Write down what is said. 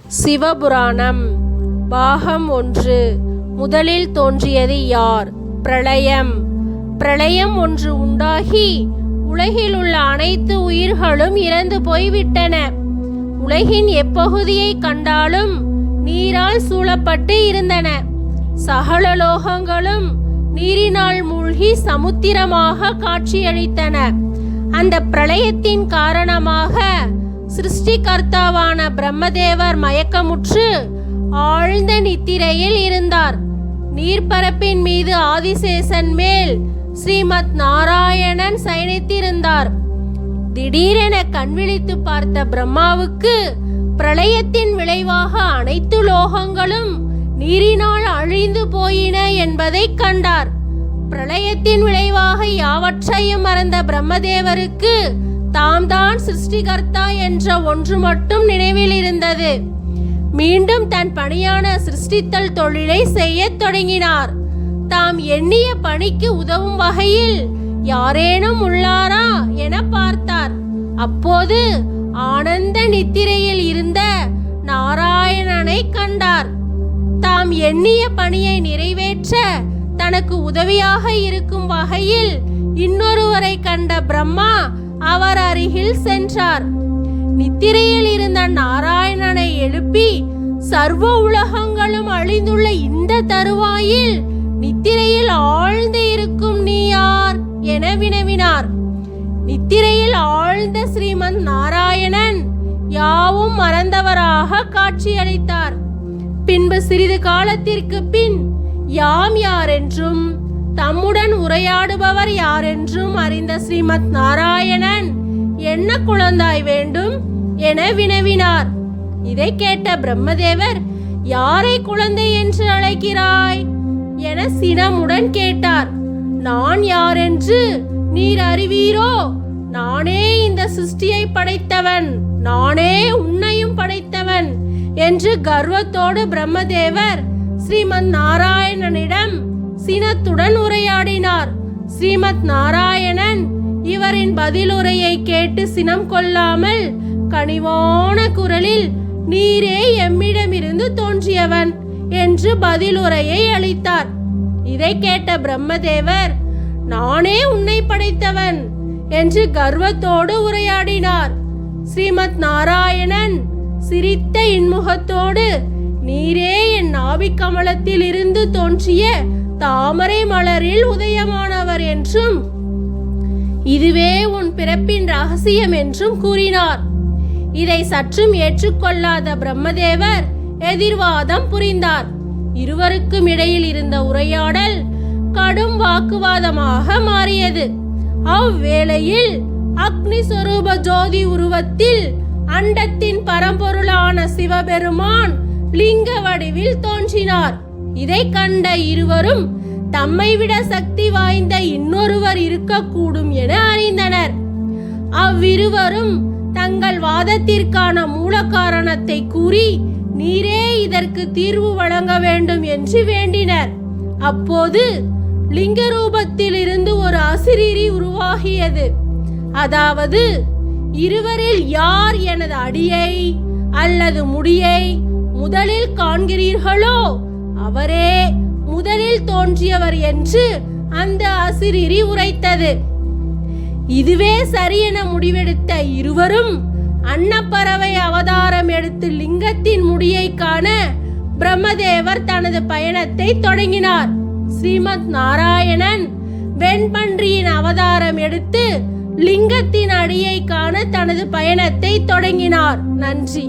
சிவபுராணம் பாகம் 1. முதலில் தோன்றியது யார்? பிரளயம். பிரளயம் ஒன்று உண்டாகி உலகில் உள்ள அனைத்து உயிர்களும் இறந்து போய்விட்டன. உலகின் எப்பகுதியை கண்டாலும் நீரால் சூழப்பட்டு இருந்தன. சகல லோகங்களும் நீரினால் மூழ்கி சமுத்திரமாக காட்சியளித்தன. அந்த பிரளயத்தின் காரணமாக சிருஷ்டிகர்த்தாவான பிரம்மதேவர் மயக்கமுற்று ஆழ்ந்த நித்திரையில் இருந்தார். நீர்ப்பரப்பின் மீது ஆதிசேஷன் மேல் ஸ்ரீமத் நாராயணன் சயனித்திருந்தார். திடீரென கண்விழித்து பார்த்த பிரம்மாவுக்கு பிரளயத்தின் விளைவாக அனைத்து லோகங்களும் நீரினால் அழிந்து போயின என்பதை கண்டார். பிரளயத்தின் விளைவாக யாவற்றையும் மறந்த பிரம்மதேவருக்கு தாம் தான் சிருஷ்டிகர்த்தா என்ற ஒன்று மட்டும் நினைவில் இருந்தது. மீண்டும் தன் பணியான சிருஷ்டித்தல் தொழிலை செய்யத் தொடங்கினார். தாம் எண்ணிய பணிக்கு உதவும் வகையில் யாரேனும் உள்ளாரா என பார்த்தார். அப்போது ஆனந்த நித்திரையில் இருந்த நாராயணனை கண்டார். தாம் எண்ணிய பணியை நிறைவேற்ற தனக்கு உதவியாக இருக்கும் வகையில் இன்னொருவரை கண்ட பிரம்மா அவர் அருகில் சென்றார். நித்திரையில் இருந்த நாராயணனை எழுப்பி, சர்வ உலகங்களும் அழிந்துள்ள இந்த தருவாயில் நித்திரையில் ஆழ்ந்து இருக்கும் நீ யார் என வினவினார். நித்திரையில் ஆழ்ந்த ஸ்ரீமன் நாராயணன் யாவும் மறந்தவராக காட்சியளித்தார். பின்பு சிறிது காலத்திற்கு பின் யாம் யாரென்றும் தம்முடன் உரையாடுபவர் யாரென்றும் அறிந்த ஸ்ரீமத் நாராயணன் என்ன குழந்தாய் வேண்டும் என வினவினார். இதை கேட்ட பிரம்மதேவர், யாரை குழந்தை என்று அழைக்கிறாய் என சினமுடன் கேட்டார். நான் யாரென்று நீர் அறிவீரோ? நானே இந்த சிருஷ்டியை படைத்தவன், நானே உன்னையும் படைத்தவன் என்று கர்வத்தோடு பிரம்மதேவர் ஸ்ரீமத் நாராயணனிடம் சினத்துடன் உரையாடினார். ஸ்ரீமத் நாராயணன் இவரின் பதிலுரையை கேட்டு சினம் கொள்ளாமல் கனிவான குரலில், நீரே எம்மிடமிருந்து தோன்றியவன் என்று பதிலுரையை அளித்தார். இதை கேட்ட பிரம்மதேவர், நானே உன்னை படைத்தவன் என்று கர்வத்தோடு உரையாடினார். ஸ்ரீமத் நாராயணன் சிரித்த இன்முகத்தோடு, நீரே என் நாபிக் கமலத்தில் இருந்து தோன்றிய தாமரை மலரில் உதயமானவர் என்றும் இதுவே உன் பிறப்பின் ரகசியம் என்றும் கூறினார். இதை சற்றும் ஏற்றுக்கொள்ளாத பிரம்மதேவர் எதிர்வாதம் புரிந்தார். இருவருக்கும் இடையில் இருந்த உரையாடல் கடும் வாக்குவாதமாக மாறியது. அவ்வேளையில் அக்னி சொரூப ஜோதி உருவத்தில் அண்டத்தின் பரம்பொருளான சிவபெருமான் லிங்க வடிவில் தோன்றினார். இதை கண்ட இருவரும் தம்மை விட சக்தி வாய்ந்த இன்னொருவர் இருக்கக்கூடும் என அறிந்தனர். அவ்விருவரும் தங்கள் வாதத்திற்கான மூல காரணத்தை கூறி, நீரே இதற்கு தீர்வு வழங்க வேண்டும் என்று வேண்டினர். அப்போது லிங்க ரூபத்தில் இருந்து ஒரு அசிரீரி உருவாகியது. அதாவது, இருவரில் யார் எனது அடியை அல்லது முடியை முதலில் காண்கிறீர்களோ அவரே முதலில் தோன்றியவர் என்று அந்த அசிரீரி உரைத்தது. இதுவே சரியென முடிவெடுத்த இருவரும் அன்னப்பறவை அவதாரம் எடுத்து லிங்கத்தின் முடியை காண பிரம்மதேவர் தனது பயணத்தை தொடங்கினார். ஸ்ரீமத் நாராயணன் வெண்பன்றியின் அவதாரம் எடுத்து லிங்கத்தின் அடியை காண தனது பயணத்தை தொடங்கினார். நன்றி.